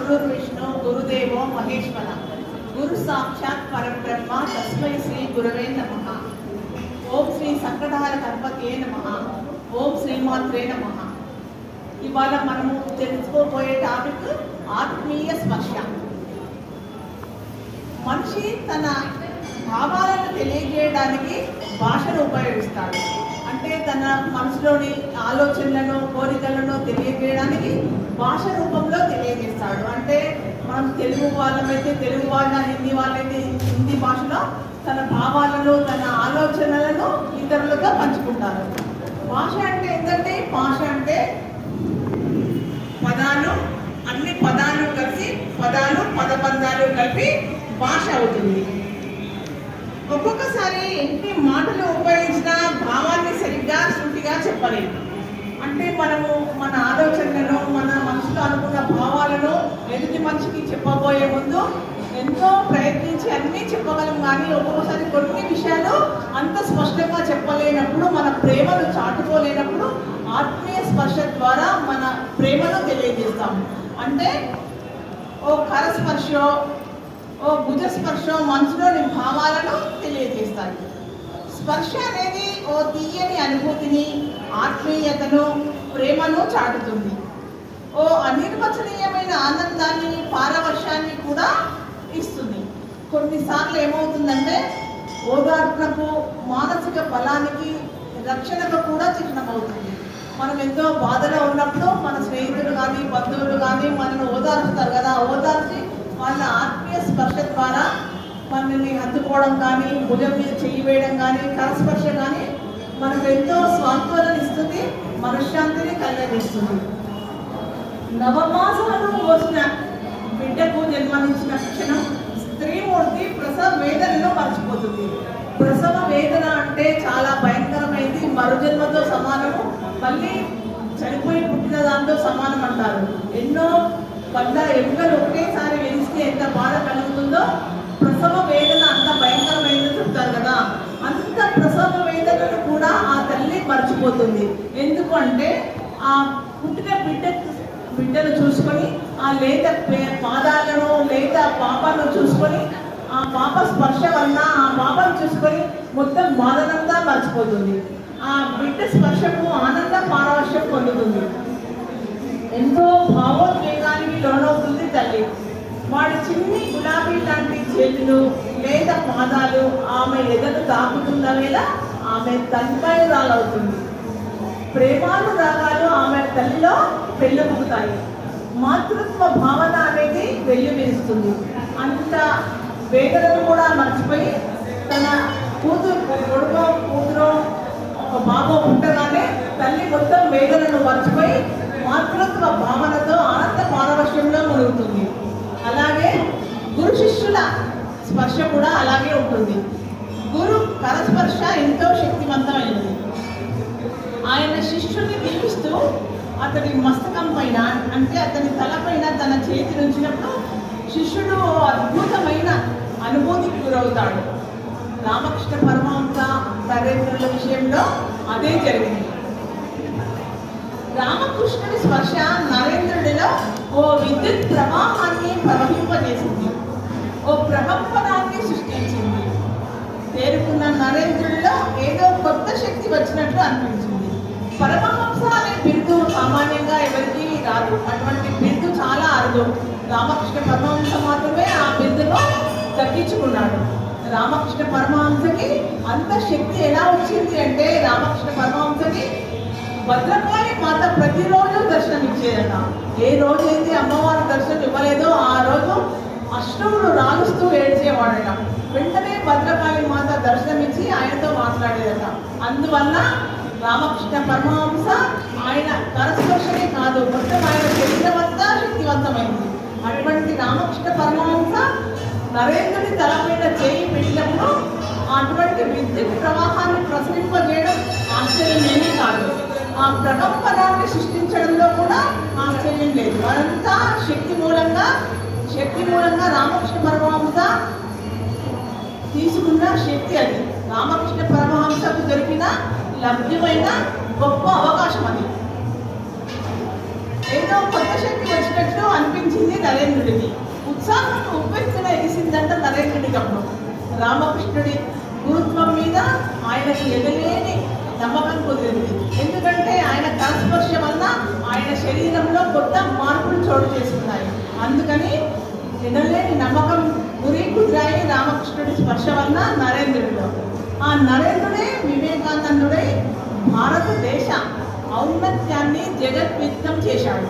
గురుర్విష్ణు గురుదేవో మహేశ్వర గురు సాక్షాత్ పరబ్రహ్మ తస్మై శ్రీ గురవే నమః. ఓం శ్రీ సంకటహార గణపతే నమః. ఓం శ్రీమాత్రే నమః. ఇవాళ మనము తెలుసుకోబోయే టాపిక్ ఆత్మీయ స్పర్శ. మనిషి తన భావాలను తెలియజేయడానికి భాషను ఉపయోగిస్తాడు. అంటే తన మనసులోని ఆలోచనలను కోరికలను తెలియజేయడానికి భాష రూపంలో తెలియజేస్తాడు. అంటే మనం తెలుగు వాళ్ళమైతే తెలుగు వాళ్ళ, హిందీ వాళ్ళైతే హిందీ భాషలో తన భావాలను తన ఆలోచనలను ఇతరులుగా పంచుకుంటారు. భాష అంటే ఏంటంటే భాష అంటే పదాలు, అన్ని పదాలు కలిసి పదబంధాలు కలిపి భాష అవుతుంది. ఒక్కొక్కసారి ఎన్ని మాటలు ఉపయోగించినా భావాన్ని సరిగ్గా సూటిగా చెప్పలేము. అంటే మనము మన ఆలోచనలను మన మనసులో అనుకున్న భావాలను ఎదుటి మనిషికి చెప్పబోయే ముందు ఎంతో ప్రయత్నించి అన్నీ చెప్పగలం. కానీ ఒక్కొక్కసారి కొన్ని విషయాలు అంత స్పష్టంగా చెప్పలేనప్పుడు, మన ప్రేమను చాటుకోలేనప్పుడు ఆత్మీయ స్పర్శ ద్వారా మన ప్రేమను తెలియజేస్తాము. అంటే ఓ కరస్పర్శ, ఓ భుజస్పర్శ మనసులోని భావాలను తెలియజేస్తాయి. స్పర్శ అనేది ఓ తీయని అనుభూతిని, ఆత్మీయతను, ప్రేమను చాటుతుంది. ఓ అనిర్వచనీయమైన ఆనందాన్ని, పారవశ్యాన్ని కూడా ఇస్తుంది. కొన్నిసార్లు ఏమవుతుందంటే ఓదార్పునకు, మానసిక బలానికి, రక్షణకు కూడా చిహ్నమవుతుంది. మనం ఎంతో బాధలో ఉన్నప్పుడు మన స్నేహితులు కానీ బంధువులు కానీ మనల్ని ఓదారుస్తారు కదా. ఓదార్చి వాళ్ళ ఆత్మీయ స్పర్శ ద్వారా మనల్ని హత్తుకోవడం కానీ, భుజం మీద చెయ్యి వేయడం కానీ, కరస్పర్శ కానీ మనకు ఎంతో స్వాంతవలను ఇస్తుంది, మనశ్శాంతిని కలిగిస్తుంది. నవమాసాలు మోసిన బిడ్డకు జన్మనిచ్చిన క్షణం స్త్రీమూర్తి ప్రసవ వేదనను మర్చిపోతుంది. ప్రసవ వేదన అంటే చాలా భయంకరమైంది, మరుజన్మతో సమానము, మళ్ళీ చనిపోయి పుట్టిన దాంతో సమానం అంటారు. ఎన్నో పడ్డ ఎముకలు ఒకేసారి వెలిస్తే ఎంత బాధ కలుగుతుందో ప్రసవ వేదన అంత భయంకరమైందో చెప్తారు కదా. అంత ప్రసవ వేదనను కూడా ఆ తల్లి మర్చిపోతుంది. ఎందుకంటే ఆ పుట్టిన బిడ్డను చూసుకొని, ఆ లేత పాదాలను, లేత పాపను చూసుకొని, ఆ పాప స్పర్శ వలన ఆ పాపను చూసుకొని మొత్తం బాధనంతా మర్చిపోతుంది. ఆ బిడ్డ స్పర్శకు ఆనంద పారవశ్యం పొందుతుంది. ఎంతో భావోద్వేగానికి లోనవుతుంది తల్లి. వాడి చిన్ని గులాబీ లాంటి చేతులు, లేత పాదాలు ఆమె ఎదను తాకుతున్న వేళ ఆమె తన్మయురాలవుతుంది. ప్రేమాలు రాగాలు ఆమె తల్లిలో పెళ్ళుపుకుతాయి. మాతృత్వ భావన అనేది వెల్లువిరుస్తుంది. అంత వేదనను కూడా మర్చిపోయి తన కూతురు ఒక బాబు పుట్టగానే తల్లి మొత్తం వేదనను మర్చిపోయి మాతృత్వ భావనతో ఆనంద పారవశ్యంలో మునుగుతుంది. అలాగే గురు శిష్యుల స్పర్శ కూడా అలాగే ఉంటుంది. గురు కరస్పర్శ ఎంతో శక్తివంతమైనది. ఆయన శిష్యుని దీపిస్తూ అతని మస్తకం పైన, అంటే అతని తలపైన తన చేతి ఉంచినప్పుడు శిష్యుడు అద్భుతమైన అనుభూతికి గురవుతాడు. రామకృష్ణ పరమహంస నరేంద్రుల విషయంలో అదే జరిగింది. రామకృష్ణుడి స్పర్శ నరేంద్రుడిలో ఓ విద్యుత్ ప్రవాహాన్ని ప్రవహింపజేసింది, ఓ ప్రకంపనాన్ని సృష్టించింది. తేరుకున్న నరేంద్రుడిలో ఏదో కొత్త శక్తి వచ్చినట్లు అనిపించింది. పరమహంస అనే బిరుదు సామాన్యంగా ఎవరికి రాదు. అటువంటి బిరుదు చాలా అరుదు. రామకృష్ణ పరమహంస మాత్రమే ఆ బిరుదును దక్కించుకున్నాడు. రామకృష్ణ పరమహంసకి అంత శక్తి ఎలా వచ్చింది అంటే, రామకృష్ణ పరమహంసకి భద్రకాళి మాత ప్రతిరోజు దర్శనం ఇచ్చేదట. ఏ రోజైతే అమ్మవారి దర్శనం ఇవ్వలేదో ఆ రోజు అష్టములు రాలుస్తూ ఏడ్చేవాడట. వెంటనే భద్రకాళి మాత దర్శనం ఇచ్చి ఆయనతో మాట్లాడేదట. అందువల్ల రామకృష్ణ పరమహంస ఆయన కరస్పర్శనే కాదు, మొత్తం ఆయన శరీరమంతా శక్తివంతమైంది. అటువంటి రామకృష్ణ పరమహంస నరేంద్రుడి తలపైన చేయి పెట్టినప్పుడు అటువంటి విద్యుత్ ప్రవాహాన్ని ప్రసరింపజేయడం ఆశ్చర్యం ఏమీ కాదు. ఆ ప్రకంపనాన్ని సృష్టించడంలో కూడా ఆశ్చర్యం లేదు. అదంతా శక్తి మూలంగా రామకృష్ణ పరమహంస తీసుకున్న శక్తి. అది రామకృష్ణ పరమహంసకు దొరికిన లభ్యమైన గొప్ప అవకాశం. అది ఏదో కొత్త శక్తి వచ్చినట్లు అనిపించింది నరేంద్రుడికి. ఉత్సాహం ఉప్పెత్తున ఎగిసిందంట నరేంద్రుడికి. అప్పుడు రామకృష్ణుడి గురుత్వం మీద ఆయనకి ఎగలేని నమ్మకం కుదిరింది. ఎందుకంటే ఆయన కరస్పర్శ వల్ల ఆయన శరీరంలో కొత్త మార్పులు చోటు చేసుకున్నాయి. అందుకని ఎనలేని నమ్మకం కుదిరాయి రామకృష్ణుడి స్పర్శ వల్ల నరేంద్రుడిలో. ఆ నరేంద్రుడే వివేకానందుడై భారతదేశ ఔన్నత్యాన్ని జగద్విదితం చేశాడు.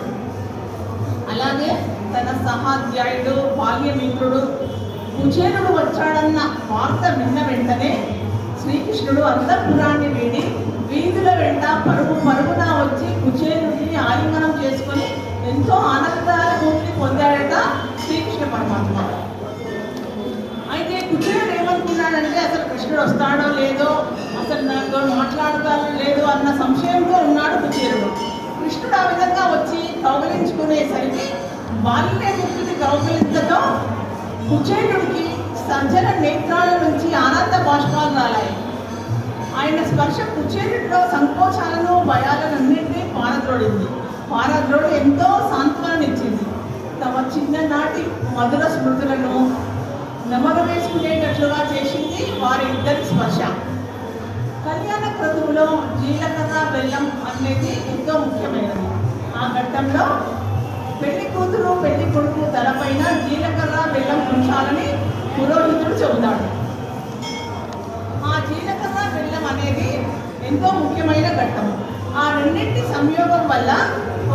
అలాగే తన సహాధ్యాయుడు బాల్యమిత్రుడు కుచేలుడు వచ్చాడన్న వార్త విన్న వెంటనే శ్రీకృష్ణుడు అంతఃపురాన్ని వీడి వీధుల వెంట పరుగున వచ్చి కుచేలుడిని ఆలింగనం చేసుకొని ఎంతో ఆనందానుభూతిని పొందాడట శ్రీకృష్ణ పరమాత్మ. అయితే కుచేలుడు ఏమనుకున్నాడంటే అసలు కృష్ణుడు వస్తాడో లేదో, అసలు నాతో మాట్లాడతాడో లేదో అన్న సంశయంతో ఉన్నాడు కుచేలుడు. కృష్ణుడు ఆ విధంగా వచ్చి కౌగలించుకునేసరికి బాల్యమిత్రుడి కౌగలింతతో కుచేలుడికి సజ్జన నేత్రాల నుంచి ఆనంద బాష్పాలు రాలాయి. ఆయన స్పర్శ కుచేలుడిలో సంకోచాలను భయాలన్నింటినీ పారద్రోడి ఎంతో సాంత్వననిచ్చింది. తమ చిన్ననాటి మధుర స్మృతులను నెమరు వేసుకునేటట్లుగా చేసింది వారి ఇద్దరి స్పర్శ. కళ్యాణ క్రతువులో జీలకర్ర బెల్లం అనేది ఎంతో ముఖ్యమైనది. ఆ ఘట్టంలో పెళ్లి కూతురు పెళ్లి కొడుకు తలపైన జీలకర్ర బెల్లం ఉంచాలని పురోహితుడు చెబుతాడు. ఆ జీలకర్ర బెల్లం అనేది ఎంతో ముఖ్యమైన ఘట్టం. ఆ రెండింటి సంయోగం వల్ల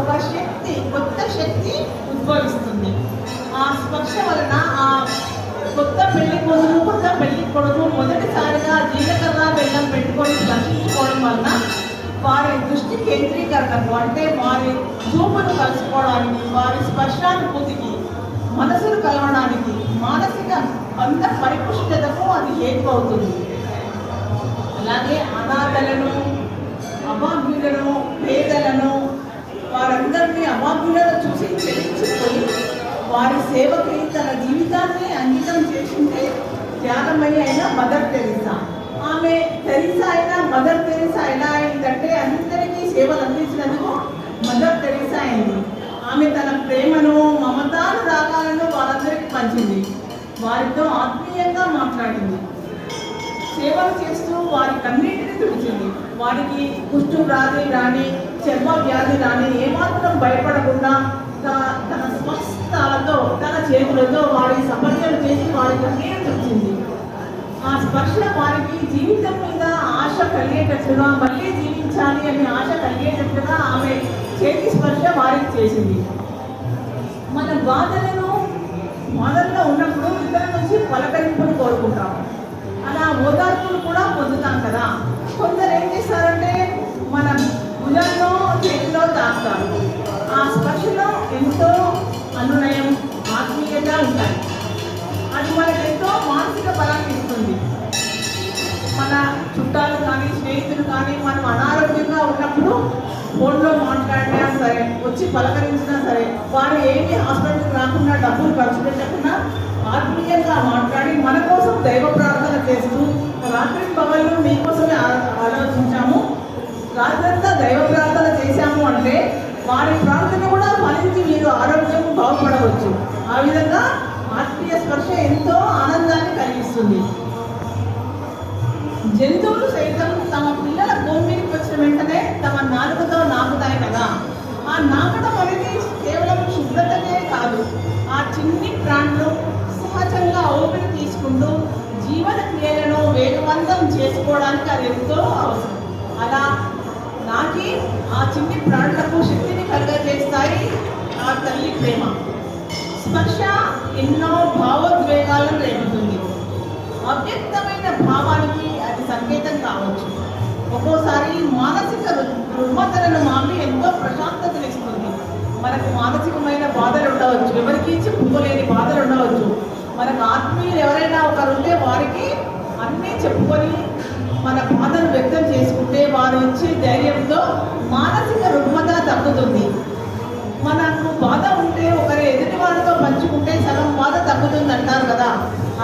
ఒక శక్తి, కొత్త శక్తి ఉద్భవిస్తుంది. ఆ స్పర్శ వలన ఆ కొత్త పెళ్లి కూతురు కొత్త పెళ్లి కొడుకు మొదటిసారిగా జీలకర్ర బెల్లం పెట్టుకొని స్పర్శించుకోవడం వలన వారి దృష్టి కేంద్రీకరణకు, అంటే వారి చూపును కలుసుకోవడానికి, వారి స్పర్శానుభూతికి, మనసును కలవడానికి, మానసిక బంధ పరిపుష్టతకు అది హేతు అవుతుంది. అలాగే అనాథలను, అభాగ్యులను, పేదలను, వారందరినీ అభాగ్యులను చూసి చెల్లించిపోయి వారి సేవకి తన జీవితాన్ని అంకితం చేసింది త్యాగమయ్యి అయిన మదర్ తెరీసా. ఆమె తెరీసా అయినా మదర్ తెరీసా ఎలా అయిందంటే అందరికీ సేవలు అందించినందుకు మదర్ తెరీసా అయింది. ఆమె తన ప్రేమను, మమతానురాగాలను వారందరికీ పంచింది. వారితో ఆత్మీయంగా మాట్లాడింది. సేవలు చేస్తూ వారి కన్నీటిని తుడిచింది. వారికి కుష్టు వ్యాధి రాని, చర్మ వ్యాధి రాని ఏమాత్రం భయపడకుండా తన స్పర్శతో, తన చేతులతో వారి సపర్యలు చేసి వారి కన్నీరు తుడిచింది. ఆ స్పర్శ వారికి జీవితం మీద ఆశ కలిగేటట్లుగా, మళ్ళీ జీవించాలి అనే ఆశ కలిగేటట్లుగా ఆమె చేతి స్పర్శ వారికి చేసింది. మన బాధలో ఉన్నప్పుడు ఇతరుల నుంచి పలకరింపును కోరుకుంటాము. అలా ఓదార్పులు కూడా పొందుతాం కదా. కొందరు ఏం చేస్తారంటే మన భుజంలో, చేతిలో తాకుతారు. ఆ స్పర్శలో ఎంతో అనునయం, ఆత్మీయత ఉంటాయి. అది మనకు ఎంతో మానసిక బలాన్ని ఇస్తుంది. మన చుట్టాలు కానీ, స్నేహితులు కానీ మనం అనారోగ్యంగా ఉన్నప్పుడు ఫోన్లో మాట్లాడినా సరే, వచ్చి పలకరించినా సరే, వారు ఏమీ హాస్పిటల్కి రాకుండా డబ్బులు ఖర్చు పెట్టకుండా ఆత్మీయంగా మాట్లాడి మన కోసం దైవ ప్రార్థన చేస్తూ, రాత్రి పగళ్ళు మీకోసమే ఆలోచించాము, రాత్రంతా దైవ ప్రార్థన చేశాము అంటే వారి ప్రార్థన కూడా ఫలించి మీరు ఆరోగ్యం బాగుపడవచ్చు. ఆ విధంగా ఆత్మీయ స్పర్శ ఎంతో ఆనందాన్ని కలిగిస్తుంది. జంతువులు సైతం తమ పిల్లల భూమికి వచ్చిన వెంటనే తమ నాలుకతో నాకుతాయి కదా. ఆ నాకడం అనేది కేవలం శుభ్రతనే కాదు, ఆ చిన్ని ప్రాణులు సహజంగా ఊపిరి తీసుకుంటూ జీవన క్రియలను వేగవంతం చేసుకోవడానికి అది ఎంతో అవసరం. అలా నాకి ఆ చిన్ని ప్రాణులకు శక్తిని కలుగజేస్తాయి ఆ తల్లి ప్రేమ. స్పర్శ ఎన్నో భావోద్వేగాలను రేపుతుంది. అవ్యక్తమైన భావానికి అది సంకేతం కావచ్చు. ఒక్కోసారి మానసిక రుగ్మతలను మాపి ఎంతో ప్రశాంతతనిస్తుంది. మనకు మానసికమైన బాధలు ఉండవచ్చు, ఎవరికి చెప్పుకోలేని బాధలు ఉండవచ్చు. మనకు ఆత్మీయులు ఎవరైనా ఒకరు ఉంటే వారికి అన్నీ చెప్పుకొని మన బాధను వ్యక్తం చేసుకుంటే వారు ఇచ్చే ధైర్యంతో మానసిక రుగ్మత తగ్గుతుంది. మనకు బాధ ఉంటే ఒకరి ఎదుటి వారితో పంచుకుంటే సగం బాధ తగ్గుతుంది అంటారు కదా.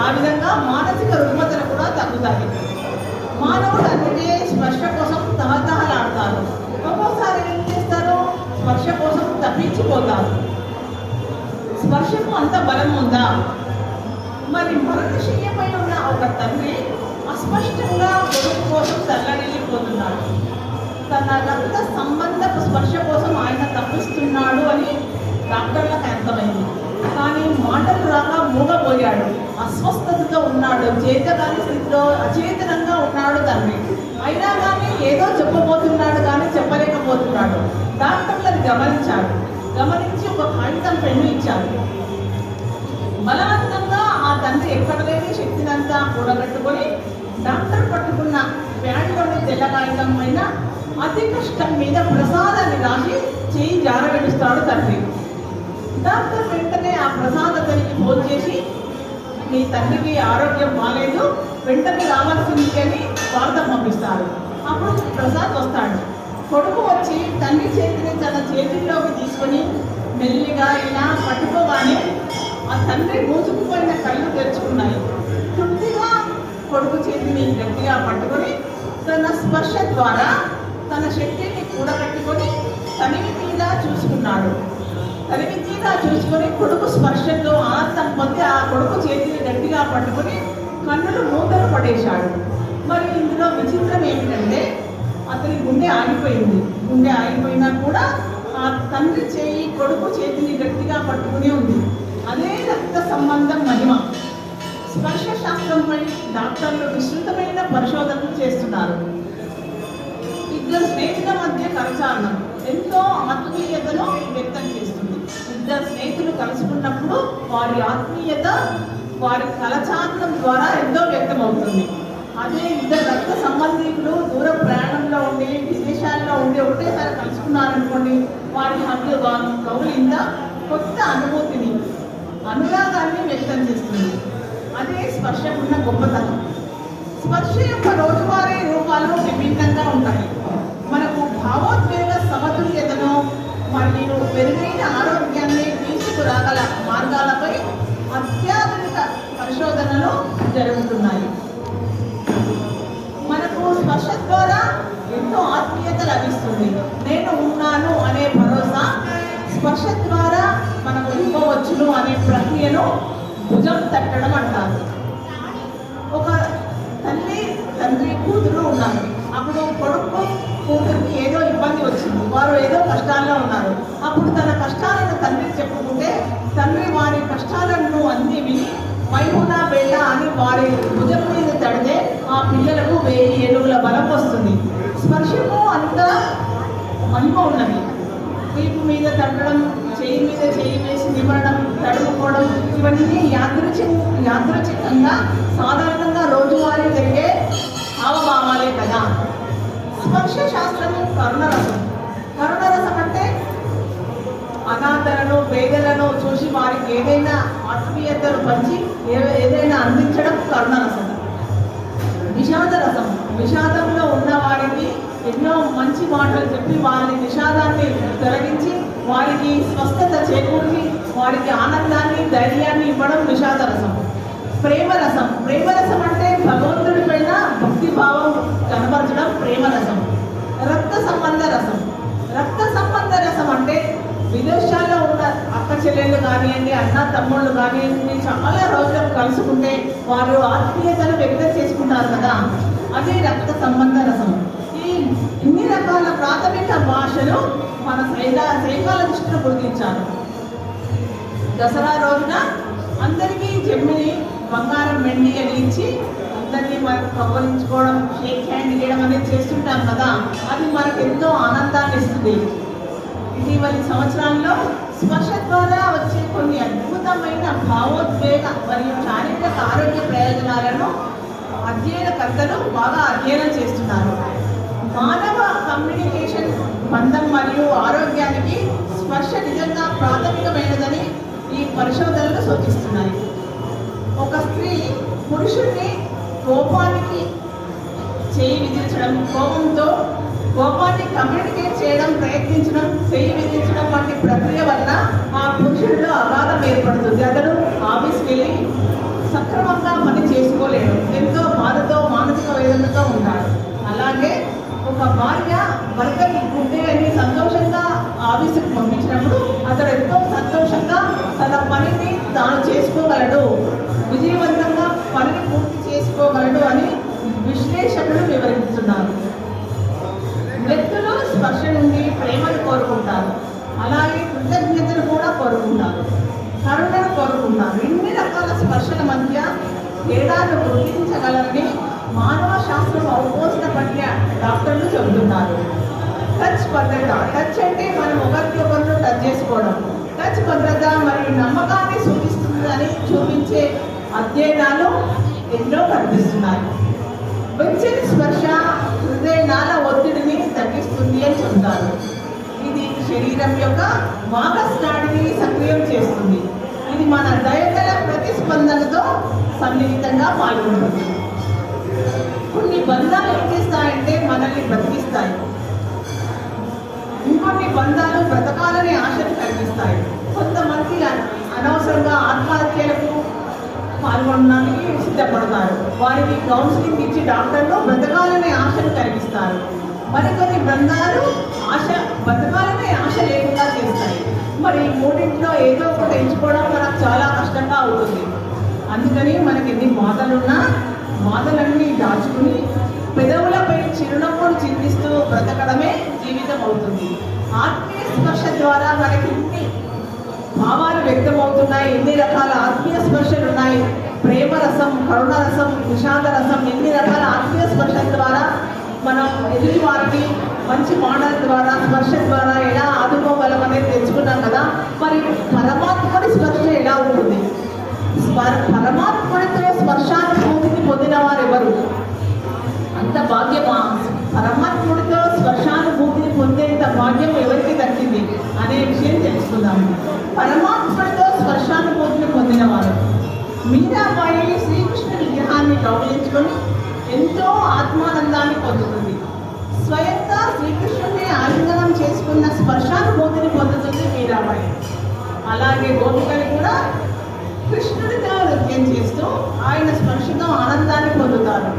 ఆ విధంగా మానసిక రుగ్మతలు కూడా తగ్గుతాయి. మానవుడు అందుకే స్పర్శ కోసం తహతహలాడతారు. ఒక్కోసారి ఏం చేస్తారు, స్పర్శ కోసం తప్పించి పులకించిపోతారు. స్పర్శకు అంత బలం ఉందా? మరి మరణశయ్యపై ఉన్న ఒక తండ్రి అస్పష్టంగా కొడుకు కోసం తల్లడిల్లిపోతున్నాడు. తన రక్త సంబంధపు స్పర్శ కోసం ఆయన తప్పిస్తున్నాడు అని డాక్టర్లకు అర్థమైంది. కానీ మాటలు రాక మూగపోయాడు, అస్వస్థతతో ఉన్నాడు, చేతగాని స్థితిలో అచేతనంగా ఉన్నాడు తండ్రి. అయినా కానీ ఏదో చెప్పబోతున్నాడు కానీ చెప్పలేకపోతున్నాడు. డాక్టర్లను గమనించి ఒక కాగితం పెన్ను ఇచ్చారు. బలవంతంగా ఆ తండ్రి ఎక్కడ లేని శక్తినంతా కూడగట్టుకొని డాక్టర్ పట్టుకున్న ప్యాంట్లోని తెల్ల కాగితం పైన అతి కష్టం మీద ప్రసాదాన్ని రాసి చేయి జారవిడుస్తాడు తండ్రి. డాక్టర్ వెంటనే ఆ ప్రసాదతనికి ఫోన్ చేసి, మీ తండ్రికి ఆరోగ్యం బాగాలేదు, వెంటనే రావాల్సింది అని వార్త పంపిస్తారు. అప్పుడు ప్రసాద్ వస్తాడు. కొడుకు వచ్చి తండ్రి చేతిని తన చేతుల్లోకి తీసుకొని మెల్లిగా ఇలా పట్టుకోగానే ఆ తండ్రి మూసుకుపోయిన కళ్ళు తెరుచుకున్నాయి. తృప్తిగా కొడుకు చేతిని గట్టిగా పట్టుకొని తన స్పర్శ ద్వారా తన శక్తిని కూడగట్టుకొని తనివి తీరా చూసుకొని కొడుకు స్పర్శతో ఆనందం పొంది ఆ కొడుకు చేతిని గట్టిగా పట్టుకొని కన్నులు మూతలు పడేశాడు. మరి ఇందులో విచిత్రం ఏమిటంటే అతని గుండె ఆగిపోయింది. గుండె ఆగిపోయినా కూడా ఆ తండ్రి చేయి కొడుకు చేతిని గట్టిగా పట్టుకుని ఉంది. అదే రక్త సంబంధం మహిమ. స్పర్శ శాస్త్రంపై డాక్టర్లు విస్తృతమైన పరిశోధనలు చేస్తున్నారు. ఇద్దరు స్నేహితుల మధ్య కరచాలనం ఎంతో ఆత్మీయతను వ్యక్తం చేస్తుంది. ఇద్దరు స్నేహితులు కలుసుకున్నప్పుడు వారి ఆత్మీయత వారి కరచాలనం ద్వారా ఎంతో వ్యక్తమవుతుంది. అదే ఇద్దరు రక్త సంబంధికులు దూర ప్రయాణంలో ఉండి విదేశాల్లో ఉండి ఒకటేసారి కలుసుకున్నారనుకోండి, వారి హద్దు కౌలింత కొత్త అనుభూతిని అనురాగాన్ని వ్యక్తం చేస్తుంది. అదే స్పర్శకున్న గొప్పతనం. స్పర్శ యొక్క రోజువారీ రూపాలు విభిన్నంగా ఉంటాయి. మనకు భావోద్వేగ సమతుల్యతను మరియు మెరుగైన ఆరోగ్యాన్ని తీసుకురాగల మార్గాలపై అత్యాధునిక పరిశోధనలు జరుగుతున్నాయి. మనకు స్పర్శ ద్వారా ఎంతో ఆత్మీయత లభిస్తుంది. నేను ఉన్నాను అనే భరోసా స్పర్శ ద్వారా మనకు ఇవ్వవచ్చును అనే ప్రక్రియను భుజం తట్టడం అంటారు. ఒక తండ్రి కూతురు ఉన్నారు. అప్పుడు కొడుకు కూతురికి ఏదో ఇబ్బంది వచ్చింది, వారు ఏదో కష్టాల్లో ఉన్నారు. అప్పుడు తన కష్టాలను తండ్రికి చెప్పుకుంటే తండ్రి వారి కష్టాలను అన్ని విని వైపునా బేట అని వారి భుజం మీద తడితే ఆ పిల్లలకు 1000 ఏనుగుల బలం వస్తుంది. స్పర్శకు అంత మహిమ ఉన్నది. వీపు మీద తట్టడం, చేయి మీద చేయి వేసి నిమ్మడం, తడుముకోవడం ఇవన్నీ యాదృచ్ఛికంగా సాధారణంగా రోజువారీ జరిగే హావభావాలే కదా. స్పర్శ శాస్త్రము కరుణరసం అంటే అనాథలను పేదలను చూసి వారికి ఏదైనా ఆత్మీయతను పంచి ఏదైనా అందించడం కరుణరసం. విషాదంలో ఉన్న వారికి ఎన్నో మంచి మాటలు చెప్పి వారి విషాదాన్ని తొలగించి వారికి స్వస్థత చేకూర్చి వారికి ఆనందాన్ని ధైర్యాన్ని ఇవ్వడం విషాదరసం. ప్రేమరసం అంటే భగవంతుడి పైన భక్తిభావం కనబరచడం ప్రేమరసం. రక్త సంబంధ రసం అంటే విదేశాల్లో ఉన్న అక్క చెల్లెళ్ళు కానివ్వండి, అన్న తమ్ముళ్ళు కానివ్వండి, చాలా రోజులకు కలుసుకుంటే వారు ఆత్మీయతను వ్యక్తం చేసుకుంటారు కదా, అదే రక్త సంబంధ రసం. ఇన్ని రకాల ప్రాథమిక భాషలు మన సైకాలజిస్టులు గుర్తించారు. దసరా రోజున అందరికీ జమ్మిని బంగారం వెండి అని ఇచ్చి అందరినీ మనకు కౌగిలించుకోవడం, షేక్ హ్యాండ్ ఇవ్వడం అనేది చేస్తుంటాం కదా, అది మనకు ఎంతో ఆనందాన్ని ఇస్తుంది. ఇటీవలి సంవత్సరాల్లో స్పర్శ ద్వారా వచ్చే కొన్ని అద్భుతమైన భావోద్వేగ మరియు శారీరక ఆరోగ్య ప్రయోజనాలను అధ్యయనకర్తలు బాగా అధ్యయనం చేస్తున్నారు. మానవ కమ్యూనికేషన్ బంధం మరియు ఆరోగ్యానికి స్పర్శ నిజంగా ప్రాథమికమైనదని ఈ పరిశోధనలు సూచిస్తున్నాయి. ఒక స్త్రీ పురుషుడిని కోపానికి చేయి విధించడం, కోపాన్ని కమ్యూనికేట్ చేయడం ప్రయత్నించడం, చేయి విధించడం వంటి ప్రక్రియ వల్ల ఆ పురుషుడిలో అగాధం ఏర్పడుతుంది. అతడు ఆఫీస్కి వెళ్ళి సక్రమంగా పని చేసుకోలేడు, ఎంతో బాధతో మానసిక వేదనతో ఉంటాడు. అలాగే ఒక భార్య భర్తకి గుడ్డే అని సంతోషంగా ఆఫీసుకు పంపించడం వచ్చినప్పుడు అతడు ఎంతో సంతోషంగా తన పనిని తాను చేసుకోగలడు, విజయవంతంగా పనిని పూర్తి చేసుకోగలడు అని విశ్లేషకులు వివరిస్తున్నారు. వ్యక్తులు స్పర్శ నుండి ప్రేమను కోరుకుంటారు, అలాగే కృతజ్ఞతను కూడా కోరుకుంటారు, కరుణను కోరుకుంటారు. ఇన్ని రకాల స్పర్శల మధ్య తేడాను గుర్తించగలరని మానవ శాస్త్రం అవపోసిన పట్ల డాక్టర్లు చెబుతున్నారు. టచ్ భద్రత, టచ్ అంటే మనం ఒకరికి ఒకరిని టచ్ చేసుకోవడం. టచ్ భద్రత మరియు నమ్మకాన్ని సూచిస్తుందని చూపించే అధ్యయనాలు ఎన్నో కనిపిస్తున్నాయి. వెచ్చని స్పర్శ హృదయనాళ ఒత్తిడిని తగ్గిస్తుంది అని చెబుతారు. ఇది శరీరం యొక్క వాగస్ నాడిని సక్రియం చేస్తుంది. ఇది మన దయగల ప్రతిస్పందనతో సన్నిహితంగా పాల్గొంటుంది. కొన్ని బంధాలు ఏం చేస్తాయంటే మనల్ని బ్రతికిస్తాయి, ఇంకొన్ని బంధాలు బ్రతకాలనే ఆశను కలిగిస్తాయి. కొంతమంది అనవసరంగా ఆత్మహత్యలకు పాల్గొనడానికి సిద్ధపడతారు. వారికి కౌన్సిలింగ్ ఇచ్చి డాక్టర్లు బ్రతకాలనే ఆశను కలిగిస్తారు. మరికొన్ని బంధాలు బ్రతకాలనే ఆశ లేకుండా చేస్తాయి. మరి మూడింటిలో ఏదో ఒకటి ఎంచుకోవడం మనకు చాలా కష్టంగా అవుతుంది. అందుకని మనకి ఎన్ని బాధలున్నా బాధలన్నీ దాచుకుని పెదవులపై చిరునవ్వును చిందిస్తూ బ్రతకడమే జీవితం అవుతుంది. ఆత్మీయ స్పర్శ ద్వారా మనకి ఇన్ని భావాలు వ్యక్తమవుతున్నాయి. ఎన్ని రకాల ఆత్మీయ స్పర్శలు ఉన్నాయి. ప్రేమ రసం, కరుణ రసం, విషాద రసం, ఎన్ని రకాల ఆత్మీయ స్పర్శల ద్వారా మనం ఎదుటి వారిని మంచి మాటల ద్వారా స్పర్శ ద్వారా ఎలా ఆదుకోగలం అనేది తెలుసుకున్నాం కదా. మరి పరమాత్ముడి స్పర్శ ఎలా ఉంటుంది? పరమాత్ముడితో స్పర్శానుభూతిని పొందిన వారు ఎవరు? అంత భాగ్యమా? పరమాత్ముడితో స్పర్శానుభూతిని పొందేంత భాగ్యం ఎవరికి దక్కింది అనే విషయం తెలుసుకుందాం. పరమాత్ముడితో స్పర్శానుభూతిని పొందినవారు మీరాబాయి శ్రీకృష్ణ విగ్రహాన్ని కౌగిలించుకొని ఎంతో ఆత్మానందాన్ని పొందుతుంది. స్వయంగా శ్రీకృష్ణుని ఆలింగనం చేసుకున్న స్పర్శానుభూతిని పొందుతుంది మీరాబాయి. అలాగే గోపికలు కూడా కృష్ణుడితో నృత్యం చేస్తూ ఆయన స్పర్శతో ఆనందాన్ని పొందుతారు.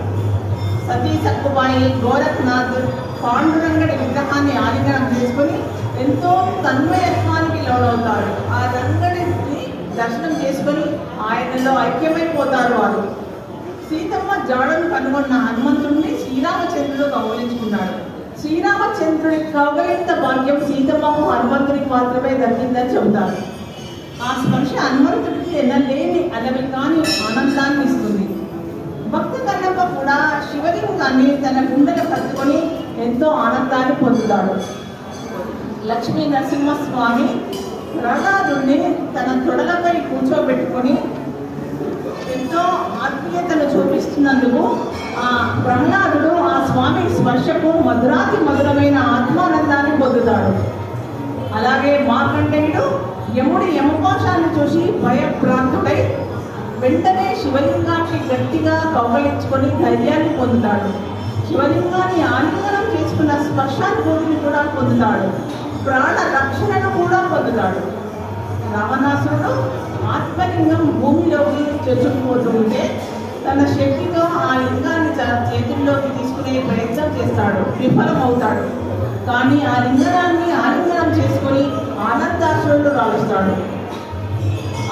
సతీ సక్కుబాయి, గోరఖ్నాథ్ పాండురంగడి విగ్రహాన్ని ఆలింగనం చేసుకుని ఎంతో తన్మయత్వానికి లోనవుతారు. ఆ రంగడిని దర్శనం చేసుకొని ఆయనలో ఐక్యమైపోతారు వారు. సీతమ్మ జాడను కనుగొన్న హనుమంతుడిని శ్రీరామచంద్రుడు కౌగిలించుకున్నాడు. శ్రీరామచంద్రుడి కౌగిలింత భాగ్యం సీతమ్మకు హనుమంతుడికి మాత్రమే దక్కిందని చెబుతారు. ఆ స్పర్శ హనుమంతుడికి ఎనలేని అలవి కాని ఆనందాన్ని ఇస్తుంది. భక్త కన్నప్ప కూడా శివలింగాన్ని తన గుండెలు కట్టుకొని ఎంతో ఆనందాన్ని పొందుతాడు. లక్ష్మీ నరసింహస్వామి ప్రహ్లాదుడిని తన తొడలపై కూర్చోబెట్టుకొని ఎంతో ఆత్మీయతను చూపిస్తున్నందుకు ఆ ప్రహ్లాదుడు ఆ స్వామి స్పర్శకు మధురాతి మధురమైన ఆత్మానందాన్ని పొందుతాడు. అలాగే మార్కండేయుడు యముడి యమపాశాన్ని చూసి భయభ్రాంతుడై వెంటనే శివలింగాన్ని గట్టిగా కౌగలించుకొని ధైర్యాన్ని పొందుతాడు. శివలింగాన్ని ఆలింగనం చేసుకున్న స్పర్శానుభూతిని కూడా పొందుతాడు. ప్రాణ రక్షణను కూడా పొందుతాడు. రావణాసురుడు ఆత్మలింగం భూమిలోకి చొచ్చుకుపోతూ ఉంటే తన శక్తితో ఆ లింగాన్ని తన చేతుల్లోకి తీసుకునే ప్రయత్నం చేస్తాడు, విఫలమవుతాడు. కానీ ఆ లింగాన్ని ఆలింగనం చేసుకొని ఆనందాశ్రుడు రాలుస్తాడు.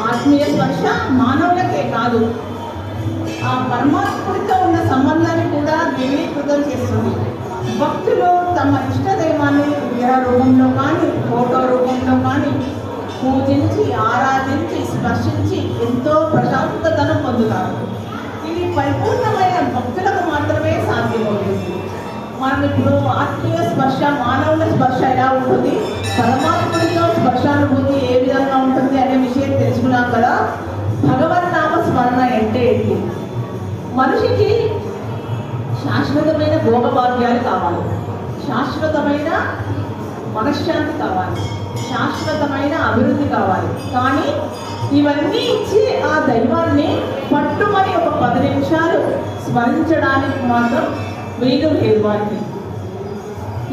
ఆత్మీయ స్పర్శ మానవులకే కాదు, ఆ పరమాత్ముడితో ఉన్న సంబంధాన్ని కూడా ద్విగుణీకృతం చేస్తుంది. భక్తులు తమ ఇష్టదైవాన్ని విగ్రహ రూపంలో కానీ ఫోటో రూపంలో కానీ పూజించి ఆరాధించి స్పర్శించి ఎంతో ప్రశాంతతను పొందుతారు. ఇది పరిపూర్ణమైన భక్తులకు మాత్రమే సాధ్యమవుతుంది. మనం ఇప్పుడు ఆత్మీయ స్పర్శ మానవుల స్పర్శ ఎలా ఉంటుంది, పరమాత్ముడితో స్పర్శానుభూతి ఏ విధంగా ఉంటుంది అనే విషయం తెలుసుకున్నాం కదా. భగవన్నామ స్మరణ అంటే ఏంటి? మనిషికి శాశ్వతమైన భోగభాగ్యాలు కావాలి, శాశ్వతమైన మనశ్శాంతి కావాలి, శాశ్వతమైన అభివృద్ధి కావాలి. కానీ ఇవన్నీ ఇచ్చి ఆ దైవాన్ని పట్టుమని ఒక 10 నిమిషాలు స్మరించడానికి మాత్రం వీలు లేదు వారికి.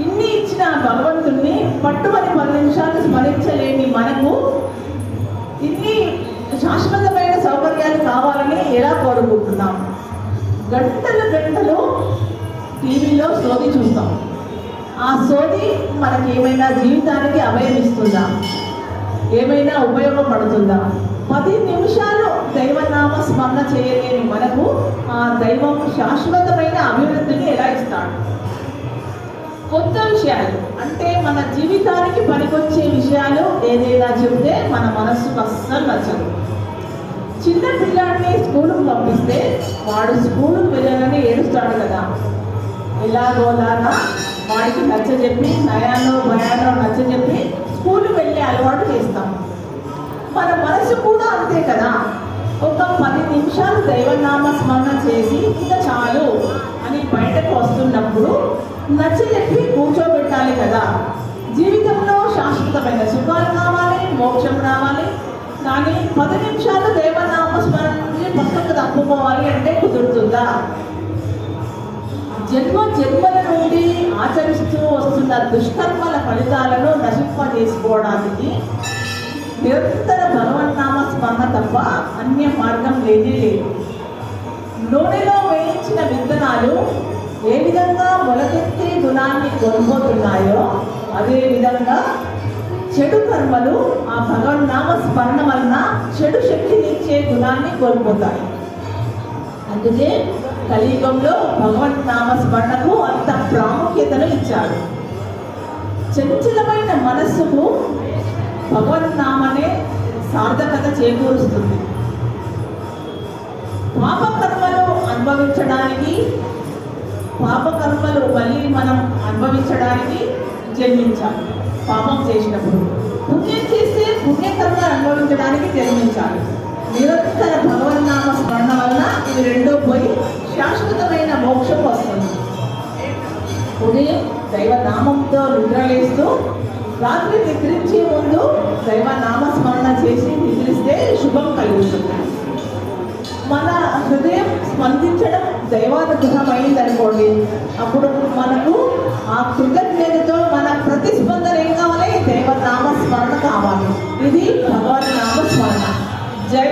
ఇన్ని ఇచ్చిన భగవంతుణ్ణి పట్టుమని 10 నిమిషాలు స్మరించలేని మనకు ఇన్ని శాశ్వతమైన సౌకర్యాలు కావాలని ఎలా కోరుకుంటున్నాం? గంటలు గంటలు టీవీలో సోది చూస్తాం, ఆ సోది మనకి ఏమైనా జీవితానికి అభయం ఇస్తుందా, ఏమైనా ఉపయోగపడుతుందా? 10 నిమిషాలు దైవనామ స్మరణ చేయలేని మనకు ఆ దైవం శాశ్వతమైన అభివృద్ధిని ఎలా ఇస్తాడు? కొత్త విషయాలు అంటే మన జీవితానికి పనికొచ్చే విషయాలు ఏదైనా చెబితే మన మనస్సుకు అస్సలు నచ్చదు. చిన్న పిల్లాడిని స్కూలుకు పంపిస్తే వాడు స్కూలుకు వెళ్ళాలని ఏడుస్తాడు కదా, ఎలాగోలాగా వాడికి నచ్చజెప్పి నయానో భయానో నచ్చజెప్పి స్కూలుకు వెళ్ళే అలవాటు చేస్తాం. మన మనసు కూడా అంతే కదా. ఒక 10 నిమిషాలు దైవనామ స్మరణ చేసి ఇంకా చాలు అని బయటకు వస్తున్నప్పుడు నచ్చజెప్పి కూర్చోబెట్టాలి కదా. జీవితంలో శాశ్వతమైన సుఖాలు కావాలి, మోక్షం రావాలి. కానీ 10 నిమిషాలు దైవనామ స్మరణ నుంచి పక్కకు తప్పుకోవాలి అంటే కుదురుతుందా? జన్మల నుండి ఆచరిస్తూ వస్తున్న దుష్కర్మల ఫలితాలను నశింపజేసుకోవడానికి నిరంతర భగవన్నామ స్మరణ తప్ప అన్య మార్గం లేనే లేదు. నూనెలో వేయించిన విత్తనాలు ఏ విధంగా మొలకెత్తే గుణాన్ని కోల్పోతున్నాయో అదేవిధంగా చెడు కర్మలు ఆ భగవన్నామ స్మరణ వలన చెడు శక్తినిచ్చే గుణాన్ని కోల్పోతాయి. అందుకే కలియుగంలో భగవన్నామ స్మరణకు అంత ప్రాముఖ్యతను ఇచ్చాడు. చంచలమైన మనస్సుకు భగవన్నామనే సార్థకత చేకూరుస్తుంది. పాపకర్మలు మళ్ళీ మనం అనుభవించడానికి జన్మించాలి. పాపం చేసినప్పుడు పుణ్యం చేస్తే పుణ్యకర్మలు అనుభవించడానికి జన్మించాలి. నిరంతర భగవన్నామ స్మరణ వలన ఇవి రెండో పోయి శాశ్వతమైన మోక్షం వస్తుంది. ఉదయం దైవనామంతో నిద్రలేస్తూ రాత్రి నిద్రించే ముందు దైవనామ స్మరణ చేసి నిద్రిస్తే శుభం కలుగుతుంది. మన హృదయం స్పందించడం దైవానుగ్రహం అయిందనుకోండి, అప్పుడు మనకు ఆ కృతజ్ఞతతో మన ప్రతిస్పందన ఏం కావాలి? దైవనామ స్మరణ కావాలి. ఇది భగవన్ నామ స్మరణ. జై